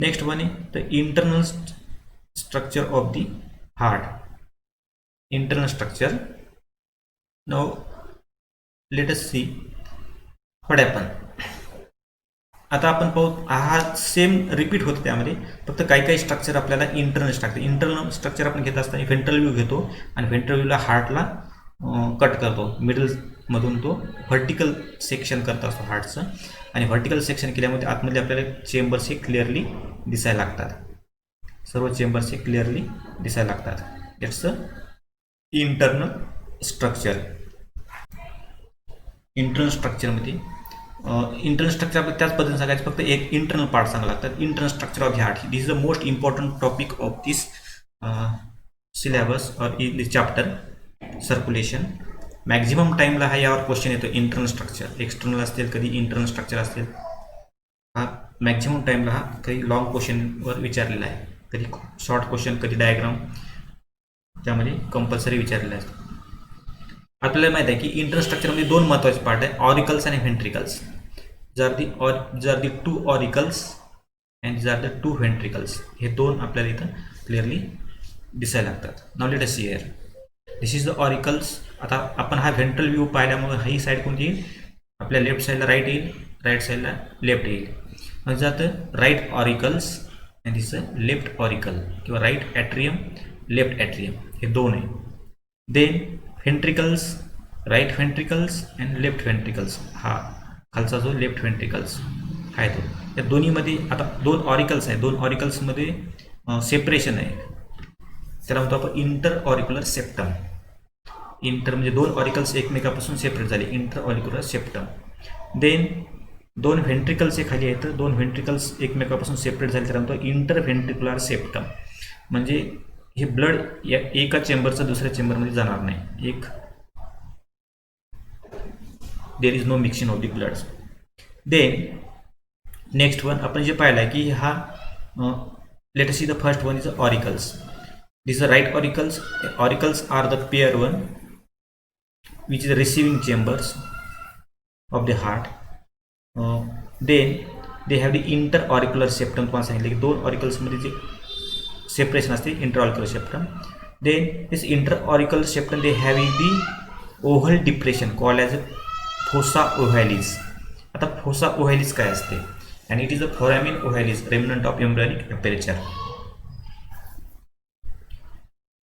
Next one is the internal structure of the heart. Internal structure. Now let us see what happen. आता आपण पाहू हा same repeat होतो त्यामध्ये, फक्त काही काही स्ट्रक्चर आपल्याला इंटरनल स्ट्रक्चर आपण घेत असताना व्हेंट्रल व्ह्यू घेतो आणि व्हेंट्रल व्ह्यूला हार्टला कट करतो, मिडलमधून तो व्हर्टिकल सेक्शन करत असतो हार्टचं, आणि व्हर्टिकल सेक्शन केल्यामध्ये आतमध्ये आपल्याला चेंबर्स हे क्लिअरली दिसायला लागतात, सर्व चेंबर्स हे क्लिअरली दिसायला लागतात. It's a internal structure. Internal स्ट्रक्चरमध्ये इंटरनल स्ट्रक्चर आपल्याला त्याच पद्धतीने सांगायचं, फक्त एक इंटरनल पार्ट सांगावं लागतात. Internal structure of the heart, this is the most important topic of this syllabus और in this chapter circulation. Maximum टाईमला हा यावर क्वेश्चन येतो. इंटरनल स्ट्रक्चर एक्सटर्नल असतील, कधी इंटरनल स्ट्रक्चर असतील, हा मॅक्झिमम टाईमला हा काही लॉंग क्वेश्चनवर विचारलेला आहे, कधी शॉर्ट क्वेश्चन, कधी डायग्राम, त्यामध्ये कंपल्सरी विचारलेला आहे. आपल्याला माहित आहे की इंटरनल स्ट्रक्चरमध्ये दोन महत्त्वाचे पार्ट आहे, ऑरिकल्स आणि व्हेंट्रिकल्स. जर दी टू ऑरिकल्स अँड जर द टू व्हेंट्रिकल्स, हे दोन आपल्याला इथं क्लिअरली दिसायला लागतात. Now let us see here, this is the auricles. आता आपण हा व्हेंट्रल व्ह्यू पाहिल्यामुळे ही साईड कोणती येईल, आपल्या लेफ्ट साईडला राईट येईल, राईट साईडला लेफ्ट येईल. मग जातं right auricles and this left auricle, किंवा राईट ॲट्रियम, लेफ्ट ॲट्रियम, हे दोन आहे. Then ventricles, right ventricles and left ventricles, हा खालचा जो लेफ्ट व्हेंट्रिकल्स आहे तो. या दोन्हीमध्ये आता दोन ऑरिकल्स आहे, दोन ऑरिकल्समध्ये सेपरेशन आहे, त्याला म्हणतो आपण इंटर ऑरिक्युलर सेप्टम. इंटर म्हणजे दोन ऑरिकल्स एकमेकापासून सेपरेट झाले, इंटर ऑरिक्युलर सेप्टम. देन दोन व्हेंट्रिकल्स हे खाली आहेत, दोन व्हेंट्रिकल्स एकमेकापासून सेपरेट झाले, त्याला म्हणतो इंटर व्हेंट्रिक्युलर सेप्टम. म्हणजे हे ब्लड या एका चेंबरचं दुसऱ्या चेंबरमध्ये जाणार नाही, एक there is no mixing of the bloods. Then next one आपण जे पाहिलं आहे की हा let us see the first one is auricles. This right auricles. Auricles are the pair one which is receiving chambers of the heart. Then they have the inter auricular septum. तुम्हाला सांगितलं की दोन ऑरिकल्समध्ये जे सेपरेशन असते, inter auricular septum. Then this inter auricular septum they have the oval depression called as fossa ovalis. आता fossa ovalis काय असते, and it is a foramen ovalis remnant of embryonic aperture.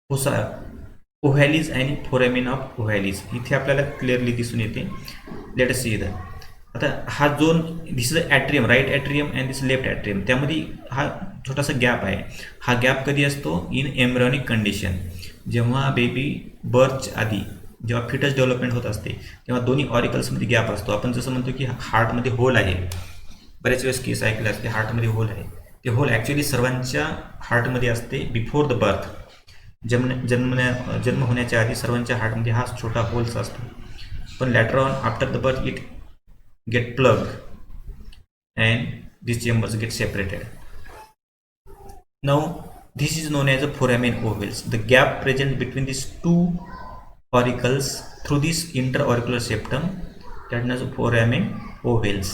Fossa ovalis आणि foramen of ओव्हॅलिस इथे आपल्याला clearly दिसून येते. Late us C इधर. आता हा zone, this is atrium, right atrium and this left atrium, त्यामध्ये हा छोटासा गॅप आहे. हा गॅप कधी असतो, इन एम्ब्रियोनिक कंडिशन, जेव्हा बेबी बर्थच्या आधी, जेव्हा फिटस डेव्हलपमेंट होत असते, तेव्हा दोन्ही ऑरिकल्समध्ये गॅप असतो. आपण जसं म्हणतो की हार्टमध्ये होल आहे, बऱ्याच वेळेस केस ऐकले असते हार्टमध्ये होल आहे, ते होल ॲक्च्युली सर्वांच्या हार्टमध्ये असते बिफोर द बर्थ. जन्म होण्याच्या आधी सर्वांच्या हार्टमध्ये हा छोटा होल्स असतो, पण later on after the birth it get plugged and these chambers get separated. Now this is known as a foramen ovales. The gap present between these two auricles through this interauricular septum, that is known as foramen ovales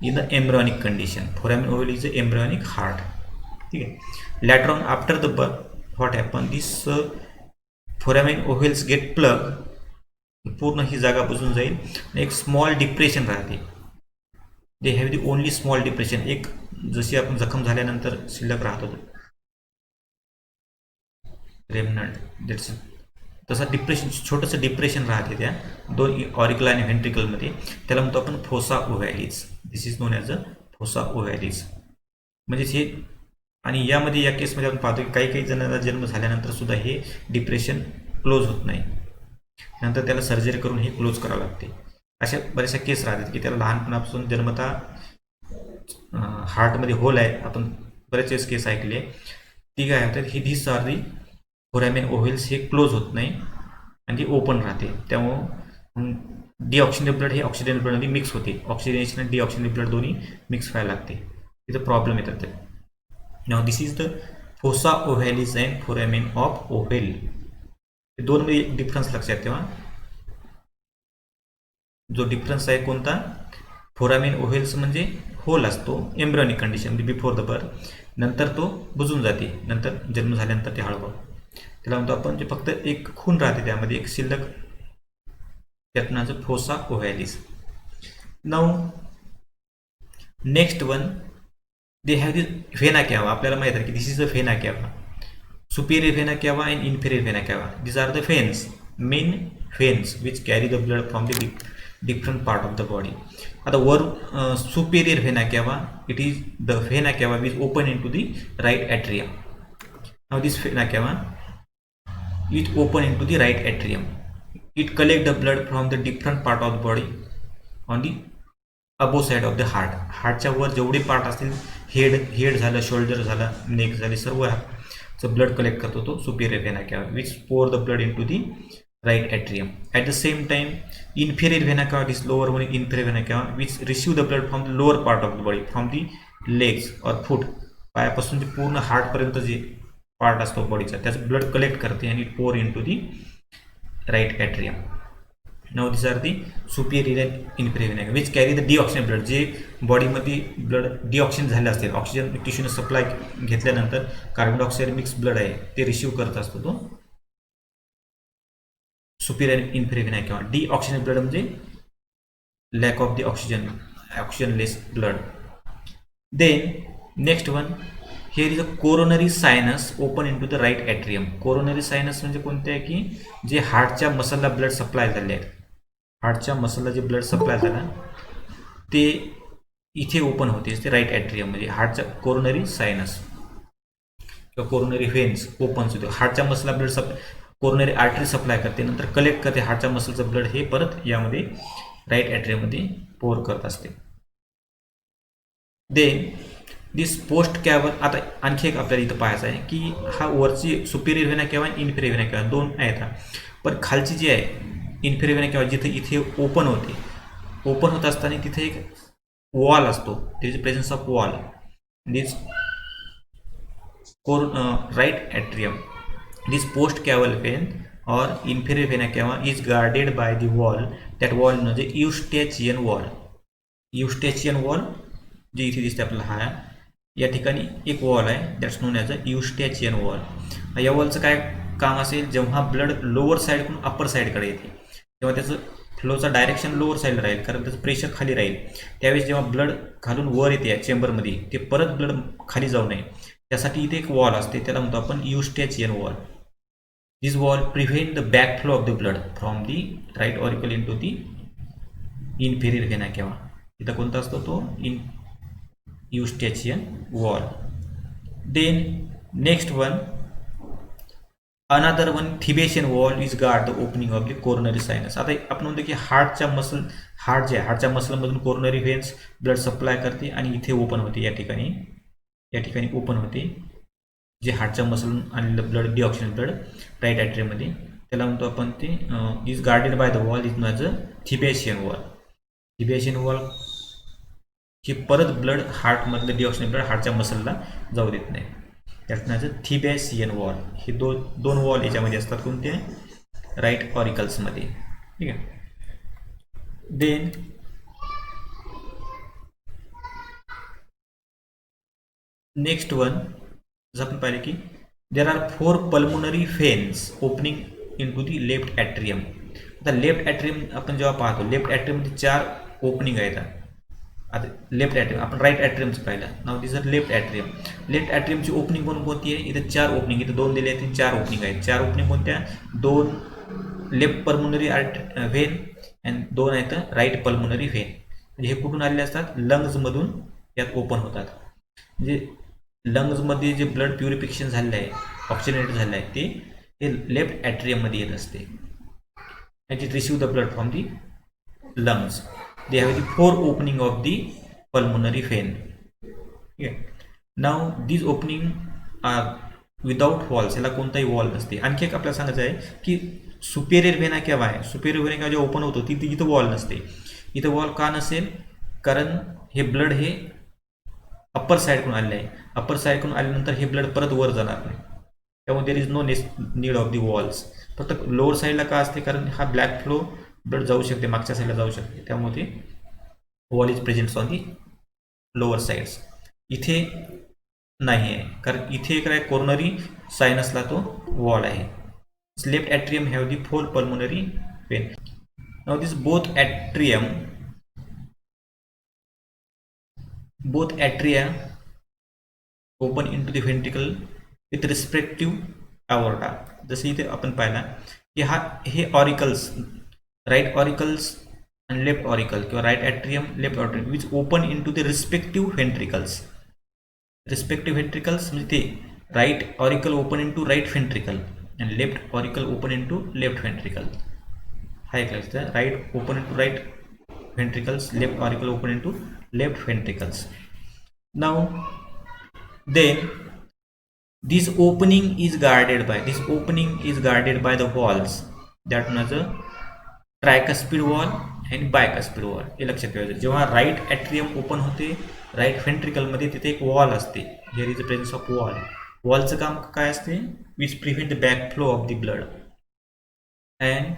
in the embryonic condition. Foramen ovale is the embryonic heart. Okay. Later on after the birth, what happen, this foramen ovales get plugged, पूर्ण ही जागा बुजून जाईल, एक small depression राहते. दे have the only small depression, एक जशी आपण जखम झाल्यानंतर शिल्लक राहतो रेमनंट, तसा डिप्रेशन, छोटंसं डिप्रेशन राहते त्या दोन ऑरिकल आणि व्हेंट्रिकलमध्ये, त्याला म्हणतो आपण fossa ovalis. This is known as a fossa ovalis. म्हणजेच हे, आणि यामध्ये या केसमध्ये आपण पाहतो की काही काही जणांना जन्म झाल्यानंतर सुद्धा हे डिप्रेशन क्लोज होत नाही, नंतर त्याला सर्जरी करून हे क्लोज करावं लागते. अशा बऱ्याचशा केस राहतात की त्याला लहानपणापासून जन्मता हार्टमध्ये होल आहे, आपण बरेच वेळेस केस ऐकले. ती काय होतात, ही these are the foramen ovals, हे क्लोज होत नाही आणि ती ओपन राहते. त्यामुळं डिऑक्सिजनेटेड ब्लड हे ऑक्सिजनेटेड ब्लडमध्ये मिक्स होते, ऑक्सिजनेशन आणि डिऑक्सिजनेटेड ब्लड दोन्ही मिक्स व्हायला लागते, तिथं प्रॉब्लेम येतात. नाव this is the fossa ovalis and foramen of ovale. दोन मध्ये एक डिफरन्स लक्षात ठेवा. जो डिफरन्स आहे कोणता, फोरामेन ओव्हेल्स म्हणजे होल असतो एम्ब्रियोनिक कंडिशन म्हणजे बिफोर द बर्थ, नंतर तो बुजून जाते, नंतर जन्म झाल्यानंतर ते हळूहळू त्याला म्हणतो आपण जे फक्त एक खून राहते त्यामध्ये एक शिल्लक, त्यात नावाचं fossa ovalis. Now next one they have this vena cava. आपल्याला माहित आहे की this is a vena cava, superior vena cava and inferior vena cava. These are the veins, main veins which carry the blood from the different part of the body. आता वर superior vena cava, it is the vena cava which open into the right atrium. Now this vena cava it open into the right atrium. It collect the blood from the different part of the body on the above side of the heart. हार्टच्या वर जेवढे part असतील, head झालं, shoulder झाला, neck झाले, सर्व blood collect करतो तो superior vena cava which pour the blood in to the right atrium. At the same time inferior vena cava, this lower one inferior vena cava which receive the blood from the lower part of the body, from the legs और foot, पायापासून जे पूर्ण हार्टपर्यंत जे part असतो बॉडीचा त्याचं blood collect करते आणि pour in to the right atrium. Now this are the superior and inferior vena which carry the deoxygen blood, जे बॉडीमध्ये ब्लड डिऑक्सिजन झाले असते, ऑक्सिजन टिश्यूने सप्लाय घेतल्यानंतर कार्बन डायऑक्साईड मिक्स ब्लड आहे ते रिसीव्ह करत असतो तो सुपिरियर अँड इन्फेरियर व्हेना किंवा डिऑक्सिजन ब्लड म्हणजे lack of the oxygenless blood. Then next one here is a coronary sinus open in to the right atrium. Coronary sinus म्हणजे कोणते आहे की जे हार्टच्या मसलला ब्लड सप्लाय झाले आहेत, हार्टच्या मसलला जे ब्लड सप्लाय झाला ते इथे ओपन होते, ते राईट एट्रियम म्हणजे हार्टच्या कोरोनरी सायनस किंवा कोरोनरी व्हेन्स ओपन होते. हार्टच्या मसलला ब्लड कोरोनरी आर्टरी सप्लाय करते, नंतर कलेक्ट करते हार्टच्या मसलचं ब्लड, हे परत यामध्ये राईट एट्रियममध्ये पोर करत असते. देन दिस पोस्ट कॅव्हर, आता आणखी एक आपल्याला इथं पाहायचं आहे की हा वरची सुपिरियर व्हेना केव्हा इन्फेरियर व्हेना केव्हा दोन आहेत, पण खालची जी आहे इन्फेरियर व्हेना केव्हा जिथे इथे ओपन होते, ओपन होत असताना तिथे एक वॉल असतो, त्याची presence of valve, this right atrium, this post caval vein or inferior vena cava is guarded by the valve, that valve म्हणजे युस्टॅचियन वॉल. युस्टॅचियन वॉल जे इथे दिसते आपल्याला, हा या ठिकाणी एक वॉल आहे that's known as a Eustachian valve. या वॉलचं काय काम असेल, जेव्हा ब्लड लोअर साईडकडून अप्पर साईडकडे येते तेव्हा त्याचं फ्लोचा डायरेक्शन लोअर साईडला राहील, कारण त्याचं प्रेशर खाली राहील. त्यावेळेस जेव्हा ब्लड खालून वर येते या चेंबरमध्ये, ते परत ब्लड खाली जाऊ नये त्यासाठी इथे एक वॉल असते, त्याला म्हणतो आपण Eustachian valve. This valve prevent the back flow of the blood from the right auricle in to the inferior vena cava. इथं कोणता असतो तो Eustachian wall. Then next one, another one Thibetian wall is guard the opening of the coronary sinus. आता आपण म्हणतो की heart जे आहे हार्टच्या मसलमधून कोरोनरी व्हेन्स ब्लड सप्लाय करते आणि इथे ओपन होते, या ठिकाणी ओपन होते जे हार्टच्या मसलून आणलेलं ब्लड डिऑक्सिजन ब्लड राईट एट्रियममध्ये, त्याला म्हणतो आपण ते is guarded by the valve, is known as a Thebesian valve. Thebesian valve हे परत ब्लड हार्टमधलं डिऑक्सिजन ब्लड हार्टच्या मसलला जाऊ देत नाही, त्यात नाचं थिबेशियन वॉल. हे दोन वॉल याच्यामध्ये असतात, कोणते राईट ऑरिकल्समध्ये, ठीक आहे. देन नेक्स्ट वन जसं आपण पाहिलं की there are 4 pulmonary veins opening in to the left atrium. आता लेफ्ट ॲट्रियम आपण जेव्हा पाहतो, लेफ्ट ॲट्रियममध्ये 4 ओपनिंग आहेत. आता लेफ्ट ॲट्रियम आपण राईट ॲट्रियमचं पाहिलं, नाव दिस अ लेफ्ट ॲट्रियमची ओपनिंग कोणती आहे, इथे 4 ओपनिंग, इथे 2 दिले आहेत, 4 ओपनिंग आहेत. 4 ओपनिंग कोणत्या, 2 लेफ्ट पल्मोनरी व्हेन अँड 2 आहेत राईट पल्मोनरी व्हेन. म्हणजे हे कुठून आलेले असतात, लंग्समधून यात ओपन होतात. म्हणजे लंग्समध्ये जे ब्लड प्युरिफिकेशन झालेलं आहे, ऑक्सिजनेटेड झालेलं आहे, ते लेफ्ट ॲट्रियममध्ये येत असते. And it receive the blood from the lungs. They have the 4 opening of the pulmonary vein. Okay. Now these opening are without walls, याला कोणताही वॉल नसते. आणखी एक आपल्याला सांगायचं आहे की सुपेरियर व्हेना केव्हा आहे, सुपेरियर व्हेना केव्हा जेव्हा ओपन होतो इथं वॉल नसते. इथं वॉल का नसेल, कारण हे ब्लड हे अप्पर साईडकडून आलेलं आहे, अप्पर साईडकडून आल्यानंतर हे ब्लड परत वर जाणार नाही, त्यामुळे there is no need of the valves. फक्त लोअर साईडला का असते, कारण हा ब्लॅक फ्लो ब्लड जाऊ शकते, मागच्या साईडला जाऊ शकते, त्यामुळे ते wall is present on the lower sides. इथे नाही आहे, कारण इथे काय कोरोनरी सायनसला तो वॉल आहे. Left atrium have the four pulmonary vein. Now this both atria open into the ventricle with respective aorta. जसे इथे आपण पाहिला की हे ऑरिकल्स, राईट ऑरिकल्स आणि लेफ्ट ऑरिकल किंवा right atrium left atrium which open in to the respective ventricles. Respective ventricles म्हणजे ते right auricle open into right ventricle आणि left auricle open into left ventricle. हा एक लक्षात, right open into right ventricles, left auricle open into left ventricles. Now then this opening is guarded by the walls that known as a tricuspid wall and bicuspid wall. हे लक्षात ठेवायचं, जेव्हा right atrium open होते right ventricle मध्ये तिथे एक valve असते. Here is the presence of valve. वॉलचं काम काय असते? Which prevent the back flow of the blood. And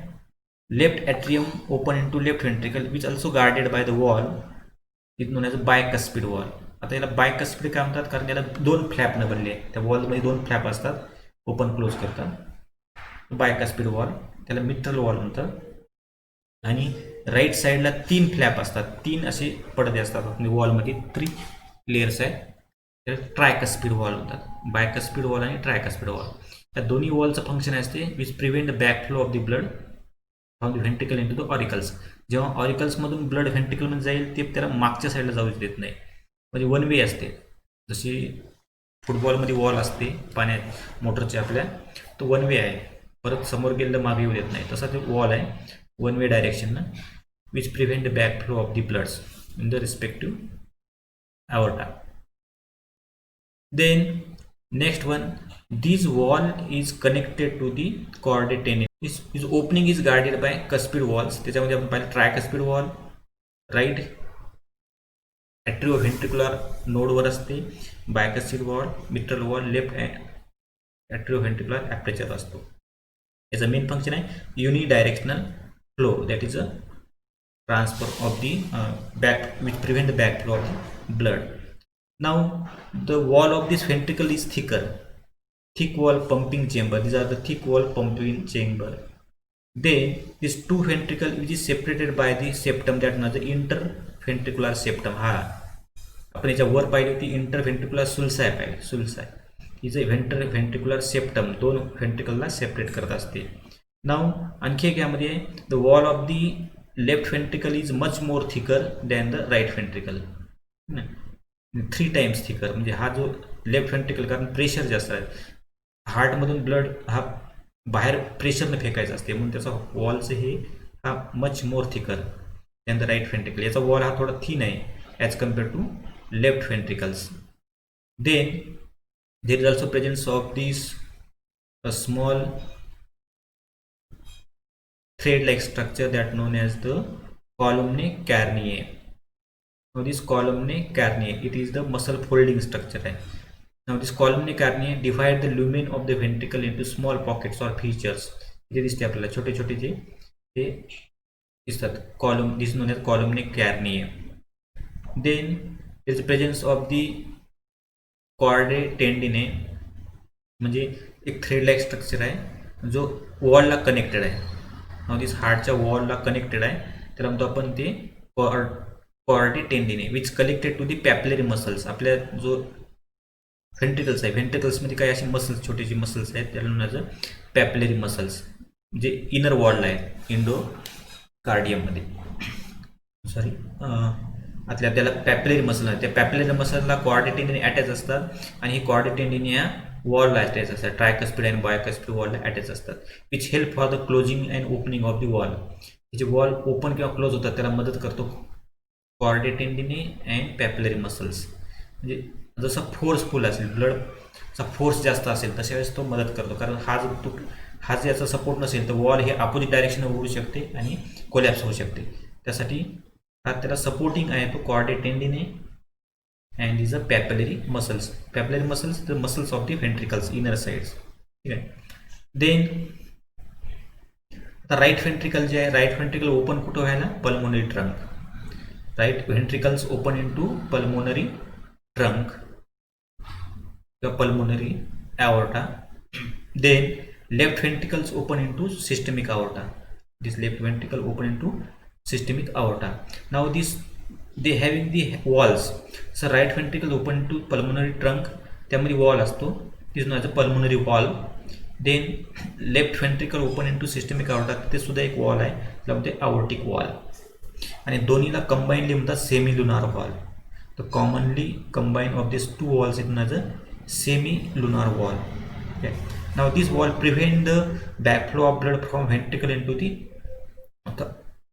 left atrium open into left ventricle which also guarded by the wall is known as bicuspid wall. आता याला bicuspid काय म्हणतात? कारण याला दोन फ्लॅप न बनले, त्या वॉलमध्ये दोन फ्लॅप असतात, ओपन क्लोज करतात. बायकस्पिड वॉल त्याला मिट्रल वॉल म्हणतात. आणि राईट साईडला तीन फ्लॅप असतात, तीन असे पडदे असतात वॉलमध्ये, 3 लेयर्स आहेत, त्याला ट्रायकस्पिड वॉल म्हणतात. बायकस्पिड वॉल आणि ट्रायकस्पिड वॉल, त्या दोन्ही वॉलचं फंक्शन असते which prevent the back flow of the blood from the ventricle in to the auricles. जेव्हा ऑरिकल्समधून ब्लड व्हेंट्रिकलमध्ये जाईल ते त्याला मागच्या साईडला जाऊच देत नाही, म्हणजे वन वे असते. जशी फुटबॉलमध्ये वॉल असते पाण्यात मोटरचे आपल्या, तो वन वे आहे, परत समोर गेलेलं मागे येऊ देत नाही, तसा ते वॉल आहे वन वे डायरेक्शननं which prevent the back flow of the bloods in the respective aorta. Then next one, this wall is connected to the chordae tendineae. This opening is guarded by cuspid walls. त्याच्यामध्ये आपण पाहिलं ट्रायकस्पिड wall right ॲट्रिओव्हेंट्रिक्युलर नोडवर असते, bicuspid wall mitral valve left ॲट्रिओव्हेंट्रिक्युलर aperture असतो. याचं main function आहे unidirectional flow, that is a transfer of the back which prevent the back flow of the blood. Now the wall of this ventricle is thicker, thick wall pumping chamber. These are the thick wall pumping chamber. Then this two ventricle which is separated by the septum, that known as the interventricular septum. हा आपण याच्या वर पाहिली होती इंटरव्हेंट्रिक्युलर सुल्साय पाहिजे, सुल्साय हिचं ventricular septum दोन व्हेंट्रिकलला separate करत असते. नाव आणखी एक यामध्ये the wall of the left ventricle is much more thicker than the right ventricle, 3 times thicker. म्हणजे हा जो लेफ्ट व्हेंट्रिकल, कारण प्रेशर जास्त आहे, हार्टमधून ब्लड हा बाहेर प्रेशरनं फेकायचा असते, म्हणून त्याचा वॉलचं हे हा much more thicker than the right ventricle. याचा वॉल हा थोडा थिन आहे as compare to left ventricles. Then there is also presence of this small thread like structure that known as the columnae carneae. Now this columnae carneae, it is the muscle folding structure. Now this columnae carneae divide the lumen of the ventricle into small pockets or features. इथे दिसते आपल्याला छोटे छोटे जे ते दिसतात column, this is known as columnae carneae. Then there is the presence of the chordae tendineae, म्हणजे एक थ्रेड लाईक स्ट्रक्चर आहे जो वॉलला कनेक्टेड आहे. दिस हार्टच्या वॉलला कनेक्टेड आहे, त्याला म्हणतो आपण ते chordae tendineae which connected to the papillary muscles. आपल्या जो व्हेंट्रिकल्स आहे, व्हेंट्रिकल्समध्ये काही असे मसल्स छोटेसे मसल्स आहेत, त्याला म्हणायचं पॅपिलरी मसल्स, जे इनर वॉलला आहे इंडोकार्डियममध्ये. सॉरी आपल्या त्याला पॅपिलरी मसल आहे, त्या पॅपिलरी मसलला chordae tendineae अटॅच असतात आणि हे chordae tendineae वॉलला अटॅच असतात, ट्रायकस्पिड आणि बायकस्पिड वॉलला अटॅच असतात, which help for the closing and opening of the wall. जे वॉल ओपन किंवा क्लोज होतात त्याला मदत करतो chordae tendineae अँड पॅपिलरी मसल्स. म्हणजे जसं फोर्सफुल असेल, ब्लडचा फोर्स जास्त असेल तशा वेळेस तो मदत करतो, कारण हा जर याचा सपोर्ट नसेल तर वॉल हे अपोजिट डायरेक्शन उडू शकते आणि कोलॅप्स होऊ शकते. त्यासाठी हा त्याला सपोर्टिंग आहे तो chordae tendineae and these are papillary muscles. Papillary muscles, the muscles of the ventricles, inner sides. ठीक आहे. Then the right ventricle जे आहे, राईट व्हेंट्रिकल ओपन कुठं व्हायला, pulmonary trunk. right ventricles open into pulmonary trunk, the pulmonary aorta. Then left ventricles open into systemic aorta. This left ventricle open into systemic aorta. Now this they having the walls. So right ventricle open into pulmonary trunk, त्यामध्ये wall असतो, this is known as a pulmonary wall. Then left ventricle open into systemic aorta, तिथे सुद्धा एक wall आहे, त्याला म्हणते aortic wall. आणि दोन्हीला combinedly म्हणतात semilunar wall. The commonly combine of these two walls is known as a semilunar wall. Okay. Now this wall prevent the backflow of blood from ventricle into the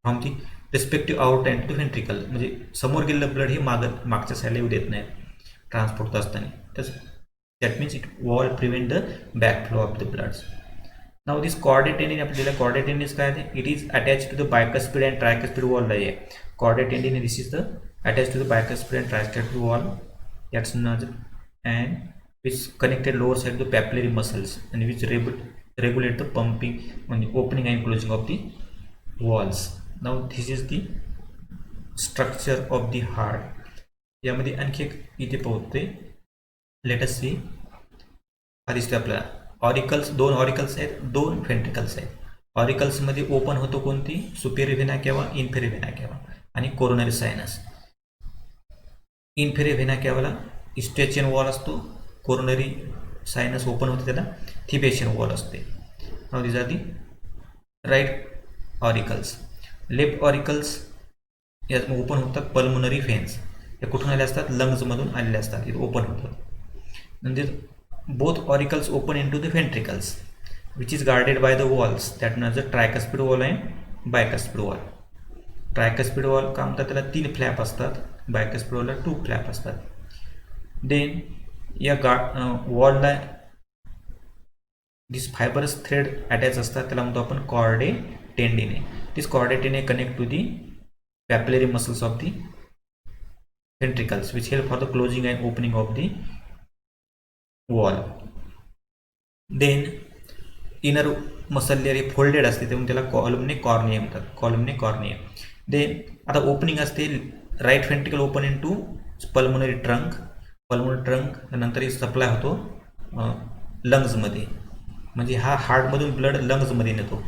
from the respective aorta into the ventricle. म्हणजे समोर गेलेलं blood हे मागच्या साईडला येऊ देत नाही transport असताना. तर that means it wall prevent the backflow of the blood. Now this chordae tendon आपल्याला chordae tendon काय आहे, it is attached to the bicuspid and tricuspid wall आहे. chordae tendon this is the attached to the bicuspid and tricuspid wall, that's known as, and which connected lower side to the papillary muscles and which regulate the pumping on the opening and closing of the walls. Now this is the structure of the heart. यामध्ये आणखी एक इथे पाहतोय, late us C. हा दिसतोय आपल्याला auricles, दोन auricles आहेत, दोन व्हेंट्रिकल्स आहेत. ऑरिकल्स मध्ये ओपन होतो कोणती, सुपेरियर व्हेना केवा, इन्फेरियर व्हेना केवा आणि कोरोनरी सायनस. इन्फेरियर व्हेना केवाला इस्टेचियन वॉल असतो, कोरोनरी सायनस ओपन होते त्याला थिबेशियन वॉल असते. Now this are the right auricles. Left auricles यात ओपन होतात पल्मोनरी व्हेन्स, या कुठून आले असतात, लंग्समधून आलेले असतात, इथे ओपन होतात. नंतर both auricles open into the ventricles which is guarded by the walls that known as the tricuspid wall and bicuspid wall. tricuspid wall का म्हणतात, त्याला 3 फ्लॅप असतात, bicuspid wall ला 2 फ्लॅप असतात. देन या वॉलला दिस फायबरस थ्रेड अटॅच असतात, त्याला म्हणतो आपण chordae tendineae. This chordae tendineae connect to the papillary muscles of the ventricles which help for the closing and opening of the wall. Then inner muscle layer folded असते, त्यामुळे त्याला columnae carneae म्हणतात, columnae carneae. Then आता opening असते, right ventricle open into pulmonary trunk, pulmonary trunk नंतर supply होतो लंग्समध्ये, म्हणजे हा हार्टमधून ब्लड लंग्समध्ये नेतो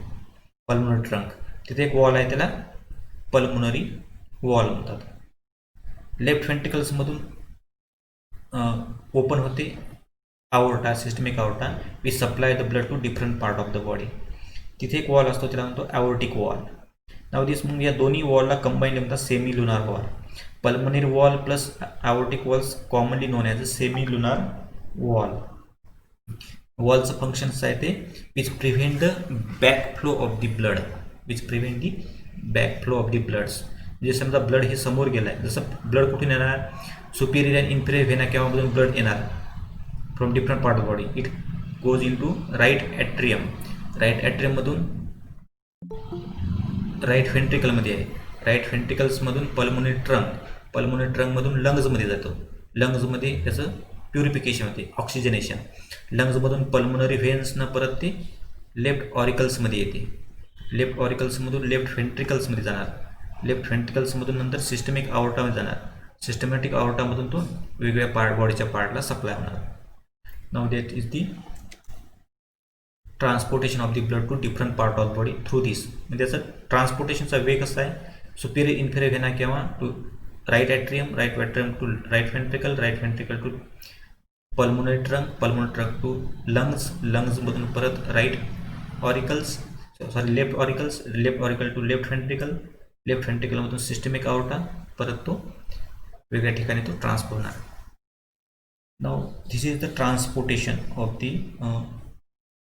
पल्मोनरी ट्रंक. तिथे एक वॉल आहे, त्याला पल्मोनरी वॉल म्हणतात. लेफ्ट व्हेंट्रिकल्समधून ओपन होते aorta, systemic aorta, we supply the blood to different part of the body. तिथे एक वॉल असतो, त्याला म्हणतो aortic wall. नाव दिस मग या दोन्ही वॉलला कंबाईन म्हणतात semilunar valve. Pulmonary valve plus aortic walls commonly known as a semilunar valve. वॉलचं फंक्शन्स आहे ते which prevent the back flow of the blood, which prevent the back flow of the bloods. म्हणजे समजा blood हे समोर गेलं आहे, जसं ब्लड कुठून येणार, सुपेरियर अँड इन्फेरियर व्हेना केव्हामधून ब्लड येणार from different part of the body, it goes into right atrium, right atrium मधून right ventricle मध्ये आहे, right ventricles मधून pulmonary trunk, pulmonary trunk मधून lungs मध्ये जातो, lungs मध्ये त्याचं प्युरिफिकेशन होते, ऑक्सिजनेशन. lungs मधून pulmonary veins न परत ते लेफ्ट ऑरिकल्स मध्ये येते, लेफ्ट ऑरिकल्स मधून लेफ्ट व्हेंट्रिकल्स मध्ये जाणार, लेफ्ट व्हेंट्रिकल्स मधून नंतर सिस्टमिक आउर्टा मध्ये जाणार, सिस्टमॅटिक आउर्टा मधून तो वेगवेगळ्या पार्ट बॉडीच्या पार्टला सप्लाय होणार. Now that is the transportation of the blood to different part of the body through this. म्हणजे त्याचा ट्रान्सपोर्टेशनचा वे कसा आहे, superior inferior vena cava to right atrium, right atrium to right ventricle, right ventricle to pulmonary trunk, pulmonary trunk to lungs, लंग्समधून परत right auricles, sorry left auricles, left auricle to left ventricle, left व्हेंट्रिकलमधून systemic aorta, परत तो वेगळ्या ठिकाणी तो transfer होणार. Now this is the transportation of the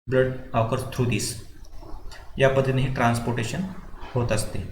blood occurs through this. या पद्धतीने हे ट्रान्सपोर्टेशन होत असते.